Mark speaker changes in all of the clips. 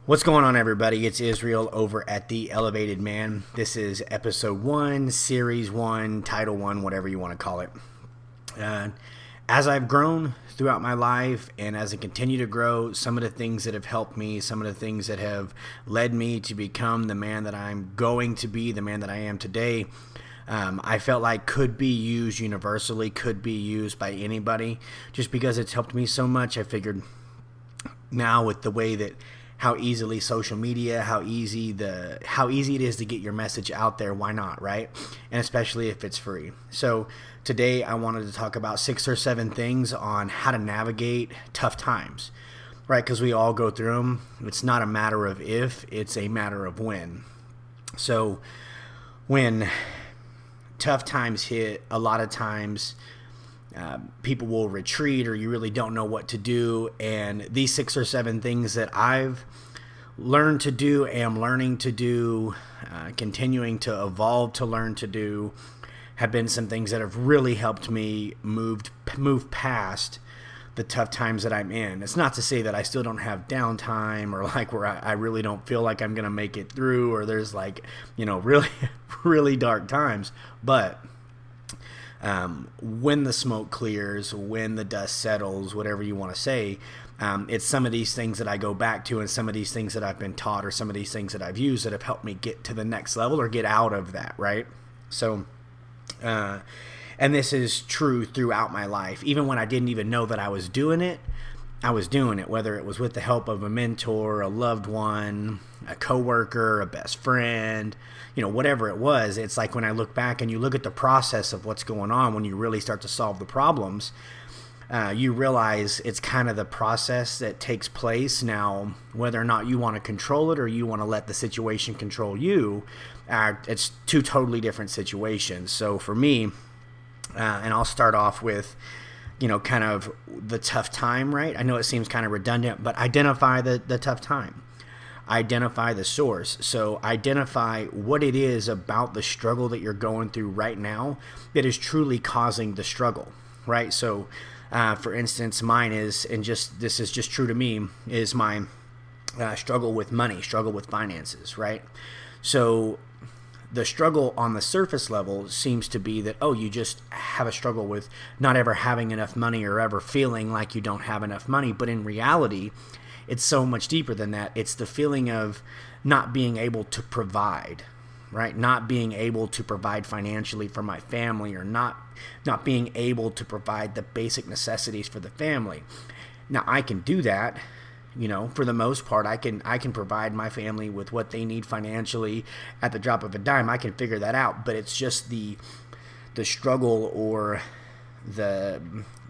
Speaker 1: What's going on, everybody? It's Israel over at The Elevated Man. This is episode 1, series 1, title 1, whatever you want to call it. As I've grown throughout my life and as I continue to grow, some of the things that have helped me, some of the things that have led me to become the man that I'm going to be, the man that I am today, I felt like could be used universally, could be used by anybody. Just because it's helped me so much, I figured now with the way that how easily social media, how easy it is to get your message out there, why not, right? And especially if it's free. So today I wanted to talk about 6 or 7 things on how to navigate tough times, right? Because we all go through them. It's not a matter of if, it's a matter of when. So when tough times hit, a lot of times people will retreat, or you really don't know what to do. And these 6 or 7 things that I've learned to do, am learning to do, continuing to evolve to learn to do, have been some things that have really helped me move past the tough times that I'm in. It's not to say that I still don't have downtime, or like where I really don't feel like I'm going to make it through, or there's like, really, really dark times. But when the smoke clears, when the dust settles, whatever you want to say, it's some of these things that I go back to, and some of these things that I've been taught, or some of these things that I've used that have helped me get to the next level or get out of that, right? So, and this is true throughout my life. Even when I didn't even know that I was doing it, whether it was with the help of a mentor, a loved one, a coworker, a best friend, whatever it was. It's like when I look back and you look at the process of what's going on, when you really start to solve the problems, you realize it's kind of the process that takes place. Now, whether or not you want to control it or you want to let the situation control you, it's 2 totally different situations. So for me, and I'll start off with kind of the tough time, right? I know it seems kind of redundant, but identify the tough time. Identify the source. So identify what it is about the struggle that you're going through right now that is truly causing the struggle, right? So, for instance, mine is, and this is just true to me, is my struggle with money, struggle with finances, right? So the struggle on the surface level seems to be that, you just have a struggle with not ever having enough money or ever feeling like you don't have enough money. But in reality, it's so much deeper than that. It's the feeling of not being able to provide, right? Not being able to provide financially for my family, or not being able to provide the basic necessities for the family. Now, I can do that. For the most part, I can provide my family with what they need financially at the drop of a dime. I can figure that out, but it's just the struggle, or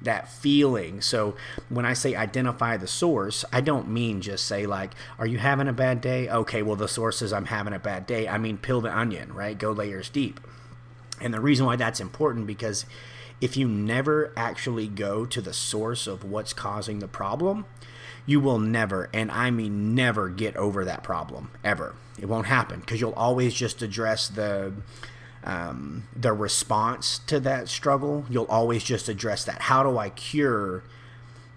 Speaker 1: that feeling. So when I say identify the source, I don't mean just say like, are you having a bad day? Okay, well, the source is I'm having a bad day. I mean, peel the onion, right? Go layers deep. And the reason why that's important, because if you never actually go to the source of what's causing the problem, you will never, and I mean never, get over that problem, ever. It won't happen, because you'll always just address the response to that struggle. You'll always just address that. How do I cure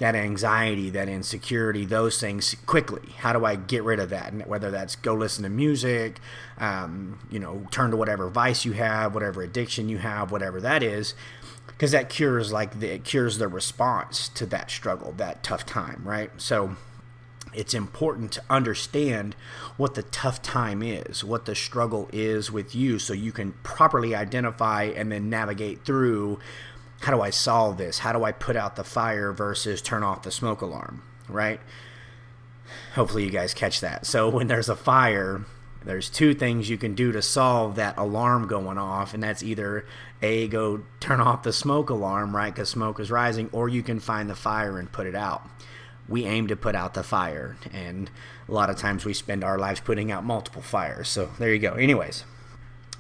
Speaker 1: that anxiety, that insecurity, those things quickly? How do I get rid of that? And whether that's go listen to music, turn to whatever vice you have, whatever addiction you have, whatever that is, because that cures it cures the response to that struggle, that tough time, right? So it's important to understand what the tough time is, what the struggle is with you, so you can properly identify and then navigate through, how do I solve this? How do I put out the fire versus turn off the smoke alarm, right? Hopefully you guys catch that. So when there's a fire, there's 2 things you can do to solve that alarm going off, and that's either A, go turn off the smoke alarm, right, because smoke is rising, or you can find the fire and put it out. We aim to put out the fire, and a lot of times we spend our lives putting out multiple fires. So there you go. Anyways,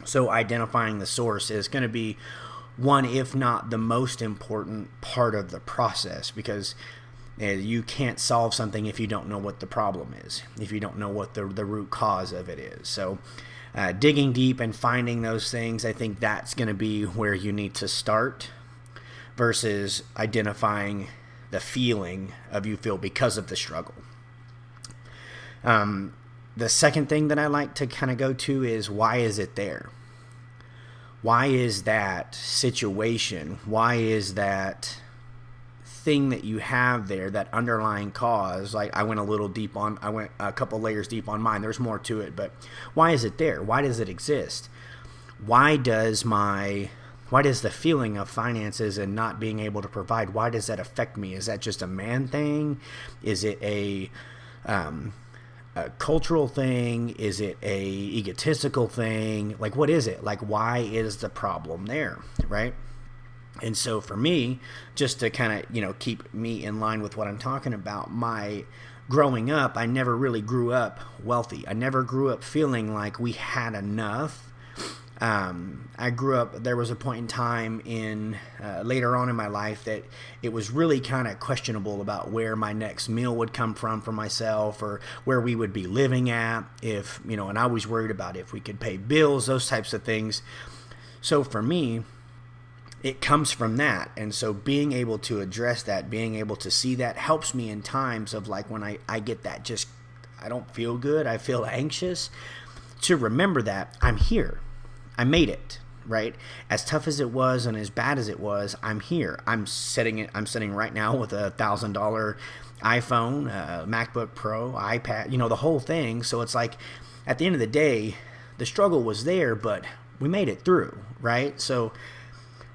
Speaker 1: so identifying the source is going to be one, if not the most important part of the process, because you can't solve something if you don't know what the problem is, if you don't know what the root cause of it is. So digging deep and finding those things, I think that's going to be where you need to start, versus identifying the feeling of you feel because of the struggle. The second thing that I like to kind of go to is, why is it there? Why is that situation? Why is that thing that you have there, that underlying cause? Like I went a couple layers deep on mine. There's more to it, but why is it there? Why does it exist? Why does the feeling of finances and not being able to provide, why does that affect me? Is that just a man thing? Is it a cultural thing? Is it a egotistical thing? Like, what is it? Like, why is the problem there, right? And so for me, just to kind of, keep me in line with what I'm talking about, my growing up, I never really grew up wealthy. I never grew up feeling like we had enough. I grew up, there was a point in time later on in my life that it was really kind of questionable about where my next meal would come from for myself, or where we would be living at, and I was worried about if we could pay bills, those types of things. So for me, it comes from that. And so being able to address that, being able to see that, helps me in times of like when I get that, I don't feel good, I feel anxious, to remember that I'm here. I made it, right? As tough as it was and as bad as it was, I'm here. I'm sitting right now with a $1,000 iPhone, MacBook Pro, iPad, the whole thing. So it's like, at the end of the day, the struggle was there, but we made it through, right? So,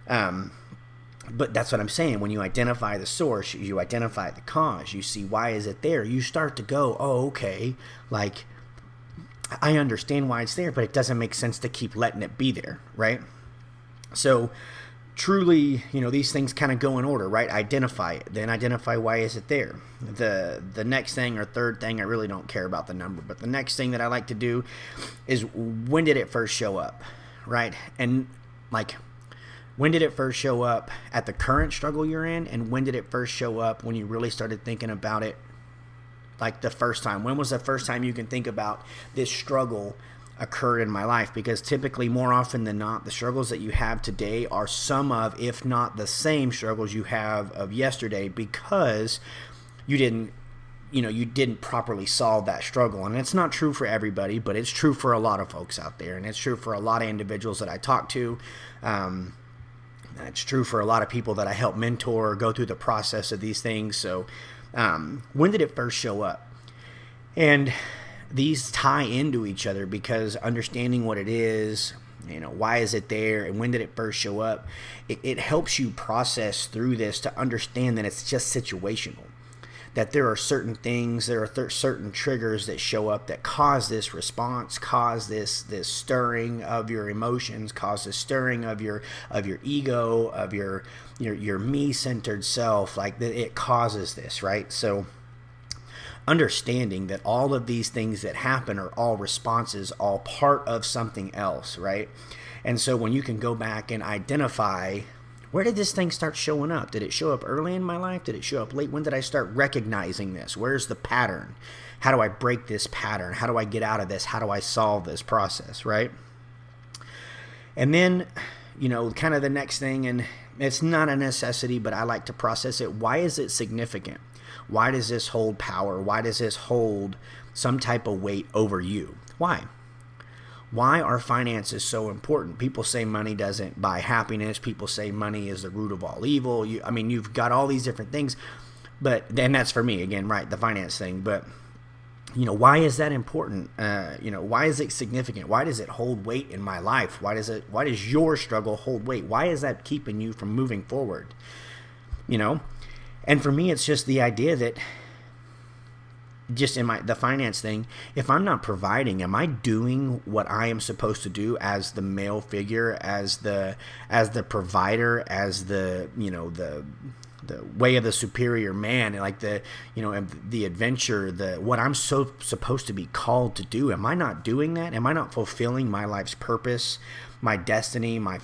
Speaker 1: but that's what I'm saying. When you identify the source, you identify the cause, you see why is it there, you start to go, oh, okay, like, I understand why it's there, but it doesn't make sense to keep letting it be there, right? So truly, these things kind of go in order, right? Identify it, then identify why is it there. The next thing, or third thing, I really don't care about the number, but the next thing that I like to do is, when did it first show up, right? And like, when did it first show up at the current struggle you're in, and when did it first show up when you really started thinking about it? Like the first time, when was the first time you can think about this struggle occurred in my life? Because typically, more often than not, the struggles that you have today are some of, if not the same struggles you have of yesterday, because you didn't properly solve that struggle. And it's not true for everybody, but it's true for a lot of folks out there. And it's true for a lot of individuals that I talk to. It's true for a lot of people that I help mentor or go through the process of these things. So, when did it first show up? And these tie into each other, because understanding what it is, why is it there, and when did it first show up, it helps you process through this to understand that it's just situational, that there are certain things, there are certain triggers that show up that cause this response, cause this stirring of your emotions, cause the stirring of your ego, of your me-centered self. Like, it causes this, right? So understanding that all of these things that happen are all responses, all part of something else, right? And so when you can go back and identify, where did this thing start showing up? Did it show up early in my life? Did it show up late? When did I start recognizing this? Where's the pattern? How do I break this pattern? How do I get out of this? How do I solve this process, right? And then, kind of the next thing, and it's not a necessity, but I like to process it. Why is it significant? Why does this hold power? Why does this hold some type of weight over you? Why? Why are finances so important? People say money doesn't buy happiness. People say money is the root of all evil. You've got all these different things, but then that's for me again, right? The finance thing. But why is that important? Why is it significant? Why does it hold weight in my life? Why does your struggle hold weight? Why is that keeping you from moving forward? And for me, it's just the idea that, just in the finance thing, if I'm not providing, am I doing what I am supposed to do as the male figure, as the provider, as the way of the superior man, like the adventure, what I'm so supposed to be called to do? Am I not doing that? Am I not fulfilling my life's purpose, my destiny, my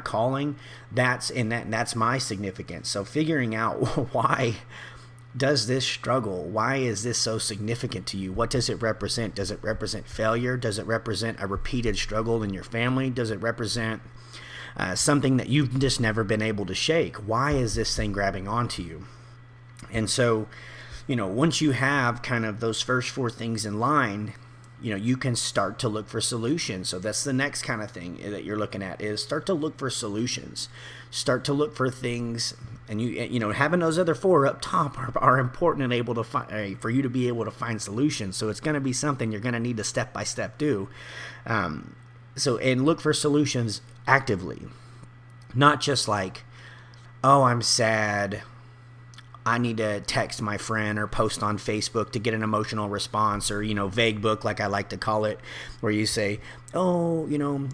Speaker 1: calling? That's my significance. So figuring out why does this struggle, why is this so significant to you? What does it represent? Does it represent failure? Does it represent a repeated struggle in your family? Does it represent something that you've just never been able to shake? Why is this thing grabbing onto you? And so once you have kind of those first four things in line, you can start to look for solutions. So that's the next kind of thing that you're looking at, is start to look for solutions. Start to look for things, and having those other four up top are important and able to find, for you to be able to find solutions. So it's going to be something you're going to need to step by step do. And look for solutions actively, not just like, oh, I'm sad, I need to text my friend or post on Facebook to get an emotional response, or, vague book, like I like to call it, where you say, oh,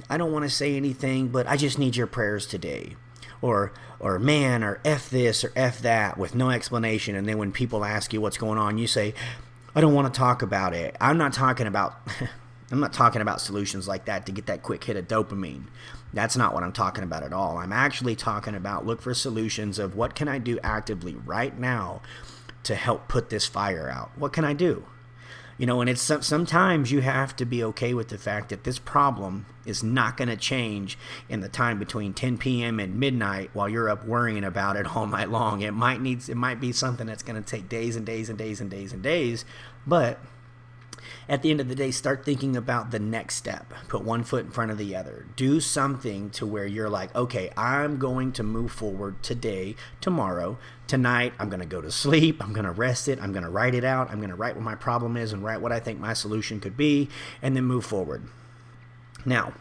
Speaker 1: I don't want to say anything, but I just need your prayers today. Or man, or F this or F that, with no explanation. And then when people ask you what's going on, you say, I don't want to talk about it. I'm not talking about solutions like that to get that quick hit of dopamine. That's not what I'm talking about at all. I'm actually talking about look for solutions of what can I do actively right now to help put this fire out? What can I do? And it's sometimes you have to be okay with the fact that this problem is not going to change in the time between 10 p.m. and midnight while you're up worrying about it all night long. It might be something that's going to take days and days and days and days and days, but at the end of the day, start thinking about the next step. Put one foot in front of the other. Do something to where you're like, okay, I'm going to move forward today, tomorrow, tonight. I'm going to go to sleep. I'm going to rest it. I'm going to write it out. I'm going to write what my problem is and write what I think my solution could be, and then move forward. Now,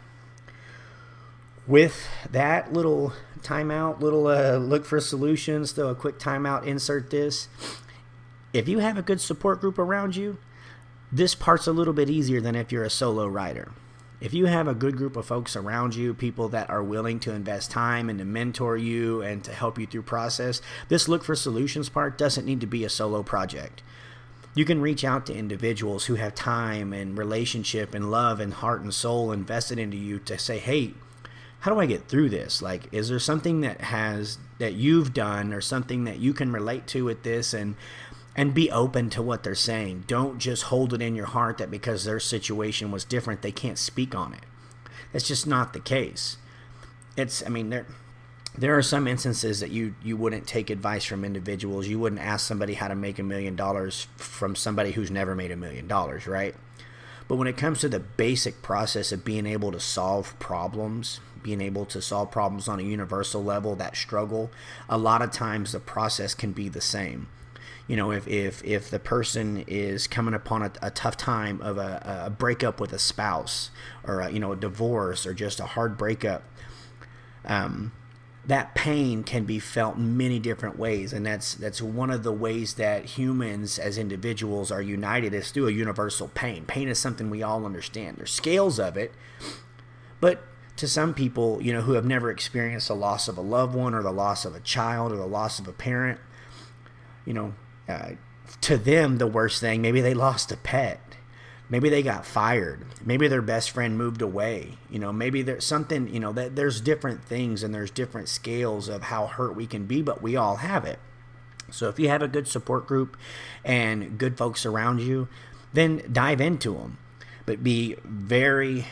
Speaker 1: with that little timeout, look for solutions, throw a quick timeout, insert this. If you have a good support group around you, this part's a little bit easier than if you're a solo writer. If you have a good group of folks around you, people that are willing to invest time and to mentor you and to help you through process, this look for solutions part doesn't need to be a solo project. You can reach out to individuals who have time and relationship and love and heart and soul invested into you to say, hey, how do I get through this? Like, is there something that you've done or something that you can relate to with this, and be open to what they're saying. Don't just hold it in your heart that because their situation was different, they can't speak on it. That's just not the case. There are some instances that you wouldn't take advice from individuals. You wouldn't ask somebody how to make $1 million from somebody who's never made $1 million, right? But when it comes to the basic process of being able to solve problems, being able to solve problems on a universal level, that struggle, a lot of times the process can be the same. If the person is coming upon a tough time of a breakup with a spouse, or a divorce, or just a hard breakup, that pain can be felt in many different ways, and that's one of the ways that humans as individuals are united, is through a universal pain. Pain is something we all understand. There's scales of it, but to some people, who have never experienced the loss of a loved one, or the loss of a child, or the loss of a parent, to them, the worst thing, maybe they lost a pet, maybe they got fired, maybe their best friend moved away, maybe there's something, that there's different things and there's different scales of how hurt we can be, but we all have it. So if you have a good support group and good folks around you, then dive into them, but be very,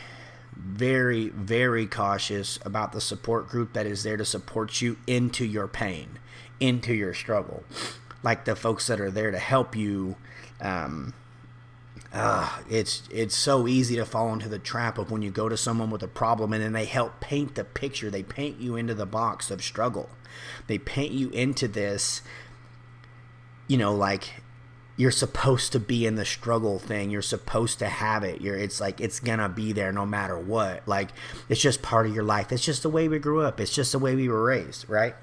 Speaker 1: very, very cautious about the support group that is there to support you into your pain, into your struggle. Like the folks that are there to help you, it's so easy to fall into the trap of when you go to someone with a problem and then they help paint the picture. They paint you into the box of struggle. They paint you into this, like you're supposed to be in the struggle thing. You're supposed to have it. It's like it's gonna be there no matter what. Like it's just part of your life. It's just the way we grew up. It's just the way we were raised, right?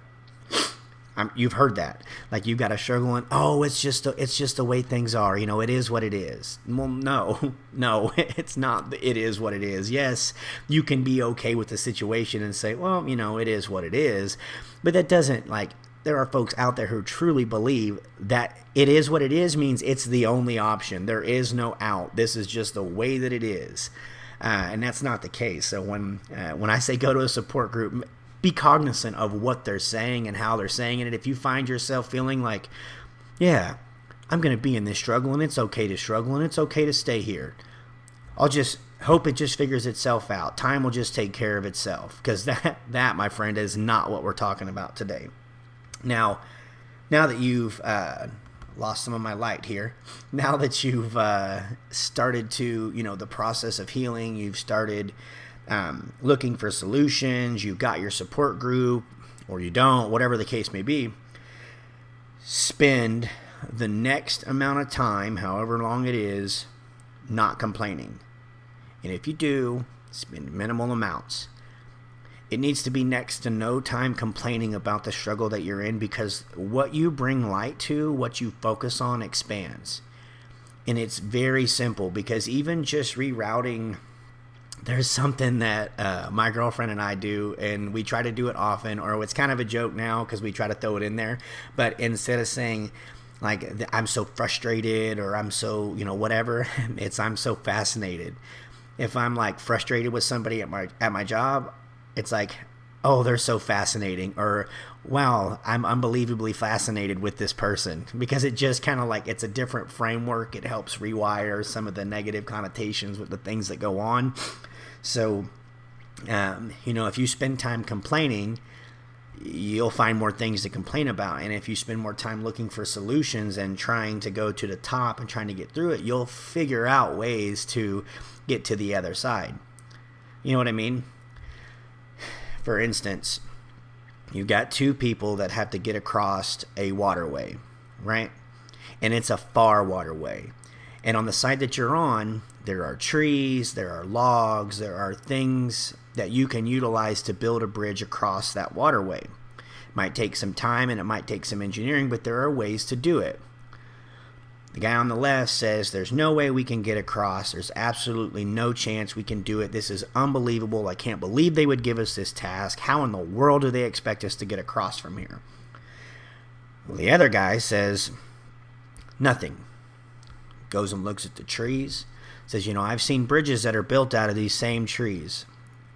Speaker 1: You've heard that. Like you've got a struggle and, it's just the way things are. It is what it is. Well, no, it's not. It is what it is. Yes, you can be okay with the situation and say, well, it is what it is. But that doesn't, there are folks out there who truly believe that it is what it is means it's the only option. There is no out. This is just the way that it is. And that's not the case. So when I say go to a support group, be cognizant of what they're saying and how they're saying it. If you find yourself feeling like, yeah, I'm going to be in this struggle, and it's okay to struggle, and it's okay to stay here, I'll just hope it just figures itself out. Time will just take care of itself, because that, my friend, is not what we're talking about today. Now that you've lost some of my light here. Now that you've started to, the process of healing, you've started looking for solutions, you've got your support group, or you don't, whatever the case may be, spend the next amount of time, however long it is, not complaining. And if you do, spend minimal amounts. It needs to be next to no time complaining about the struggle that you're in, because what you bring light to, what you focus on, expands. And it's very simple, because even just rerouting, there's something that my girlfriend and I do, and we try to do it often, or it's kind of a joke now because we try to throw it in there. But instead of saying, like, I'm so frustrated, or I'm so, whatever, it's I'm so fascinated. If I'm like frustrated with somebody at my job, it's like, oh, they're so fascinating, or wow, I'm unbelievably fascinated with this person, because it just kind of like, it's a different framework. It helps rewire some of the negative connotations with the things that go on. So, if you spend time complaining, you'll find more things to complain about. And if you spend more time looking for solutions and trying to go to the top and trying to get through it, you'll figure out ways to get to the other side. You know what I mean? For instance, you got two people that have to get across a waterway, right? And it's a far waterway. And on the side that you're on, there are trees, there are logs, there are things that you can utilize to build a bridge across that waterway. It might take some time and it might take some engineering, but there are ways to do it. The guy on the left says, there's no way we can get across. There's absolutely no chance we can do it. This is unbelievable. I can't believe they would give us this task. How in the world do they expect us to get across from here? Well, the other guy says, nothing. Goes and looks at the trees. Says, I've seen bridges that are built out of these same trees.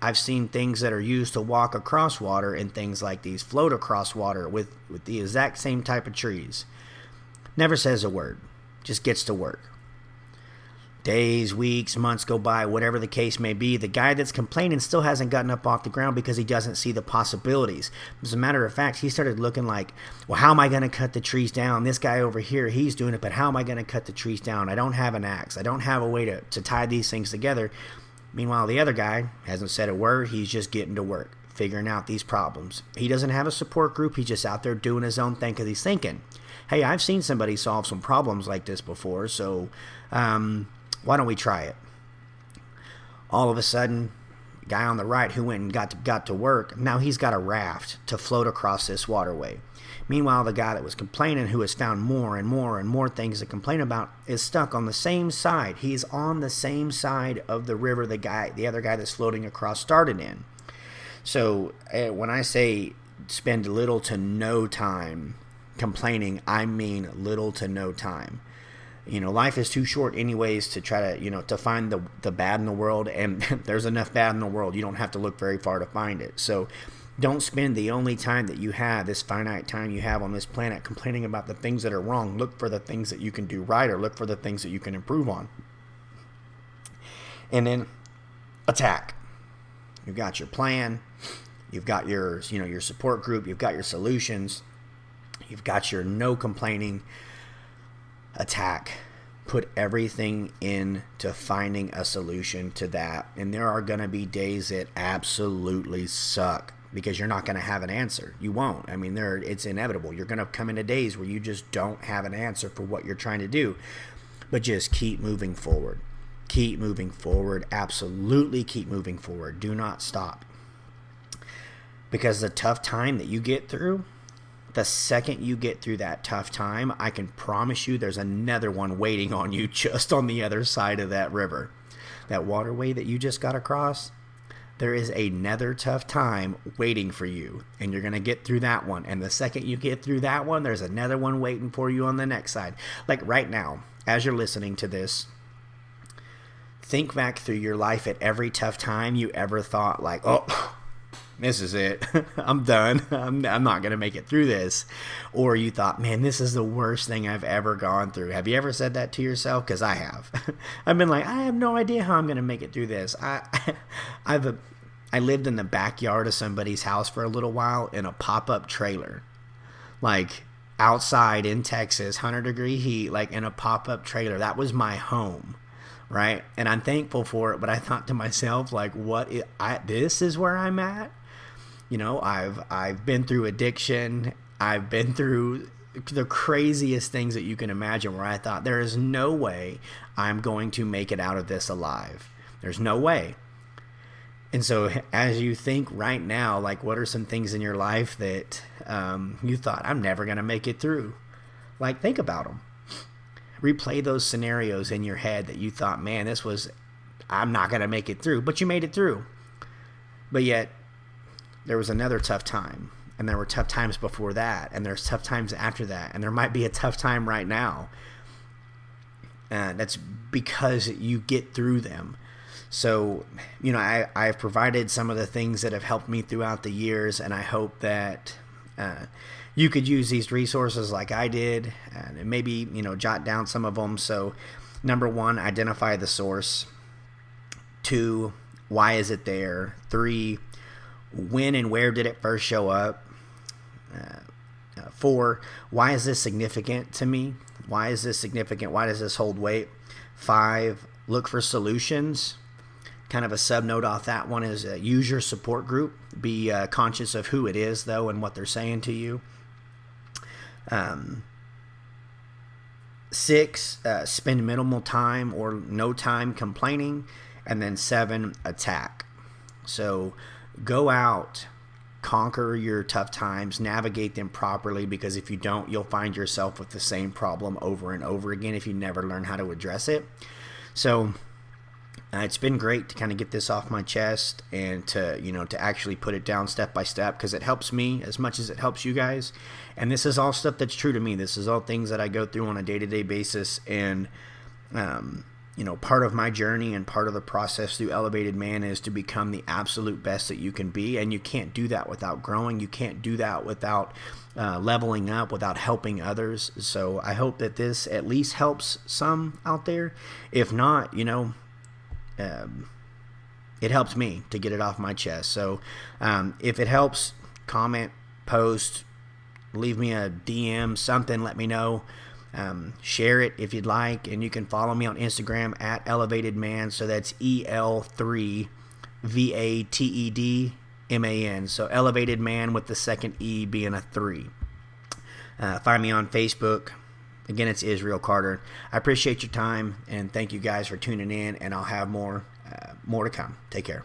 Speaker 1: I've seen things that are used to walk across water, and things like these float across water with the exact same type of trees. Never says a word. Just gets to work. Days, weeks, months go by, whatever the case may be. The guy that's complaining still hasn't gotten up off the ground because he doesn't see the possibilities. As a matter of fact, he started looking like, well, how am I going to cut the trees down? This guy over here, he's doing it, but how am I going to cut the trees down? I don't have an axe. I don't have a way to tie these things together. Meanwhile, the other guy hasn't said a word. He's just getting to work, figuring out these problems. He doesn't have a support group. He's just out there doing his own thing because he's thinking, hey, I've seen somebody solve some problems like this before, so why don't we try it? All of a sudden, the guy on the right who went and got to work, now he's got a raft to float across this waterway. Meanwhile, the guy that was complaining, who has found more and more and more things to complain about, is stuck on the same side. He's on the same side of the river the other guy that's floating across started in. So when I say spend little to no time complaining, I mean little to no time. Life is too short anyways to try to, to find the bad in the world, and there's enough bad in the world. You don't have to look very far to find it. So don't spend the only time that you have, this finite time you have on this planet, complaining about the things that are wrong. Look for the things that you can do right, or look for the things that you can improve on. And then attack. You've got your plan. You've got your, your support group. You've got your solutions. You've got your no complaining. Attack. Put everything into finding a solution to that. And there are going to be days that absolutely suck, because you're not going to have an answer. You won't. I mean, it's inevitable. You're going to come into days where you just don't have an answer for what you're trying to do. But just keep moving forward. Keep moving forward. Absolutely keep moving forward. Do not stop. Because the tough time that you get through, the second you get through that tough time, I can promise you there's another one waiting on you just on the other side of that river. That waterway that you just got across, there is another tough time waiting for you, and you're going to get through that one. And the second you get through that one, there's another one waiting for you on the next side. Like right now, as you're listening to this, think back through your life at every tough time you ever thought like, oh, this is it. I'm done. I'm not going to make it through this. Or you thought, man, this is the worst thing I've ever gone through. Have you ever said that to yourself? Because I have. I've been like, I have no idea how I'm going to make it through this. I lived in the backyard of somebody's house for a little while in a pop-up trailer. Like, outside in Texas, 100-degree heat, like in a pop-up trailer. That was my home, right? And I'm thankful for it, but I thought to myself, like, this is where I'm at? You know, I've been through addiction. I've been through the craziest things that you can imagine, where I thought there is no way I'm going to make it out of this alive. There's no way. And so as you think right now, like, what are some things in your life that you thought, I'm never going to make it through? Like, think about them. Replay those scenarios in your head that you thought, man, I'm not going to make it through, but you made it through. But yet there was another tough time, and there were tough times before that, and there's tough times after that, and there might be a tough time right now. That's because you get through them. So, you know, I've provided some of the things that have helped me throughout the years, and I hope that you could use these resources like I did, and maybe, you know, jot down some of them. So, number 1, identify the source. 2, why is it there? 3, when and where did it first show up? 4, why is this significant to me? Why is this significant? Why does this hold weight? 5, look for solutions. Kind of a sub note off that one is use your support group. Be conscious of who it is, though, and what they're saying to you. 6, spend minimal time or no time complaining. And then 7, attack. So go out, conquer your tough times, navigate them properly, because if you don't, you'll find yourself with the same problem over and over again if you never learn how to address it. So it's been great to kind of get this off my chest and to actually put it down step by step, because it helps me as much as it helps you guys. And this is all stuff that's true to me. This is all things that I go through on a day-to-day basis. And, part of my journey and part of the process through Elevated Man is to become the absolute best that you can be. And you can't do that without growing. You can't do that without leveling up, without helping others. So I hope that this at least helps some out there. If not, it helps me to get it off my chest. So if it helps, comment, post, leave me a DM, something, let me know. Share it if you'd like, and you can follow me on Instagram at Elevated Man. So that's EL3VATEDMAN. So Elevated Man with the second E being a 3. Find me on Facebook. Again, it's Israel Carter. I appreciate your time, and thank you guys for tuning in, and I'll have more to come. Take care.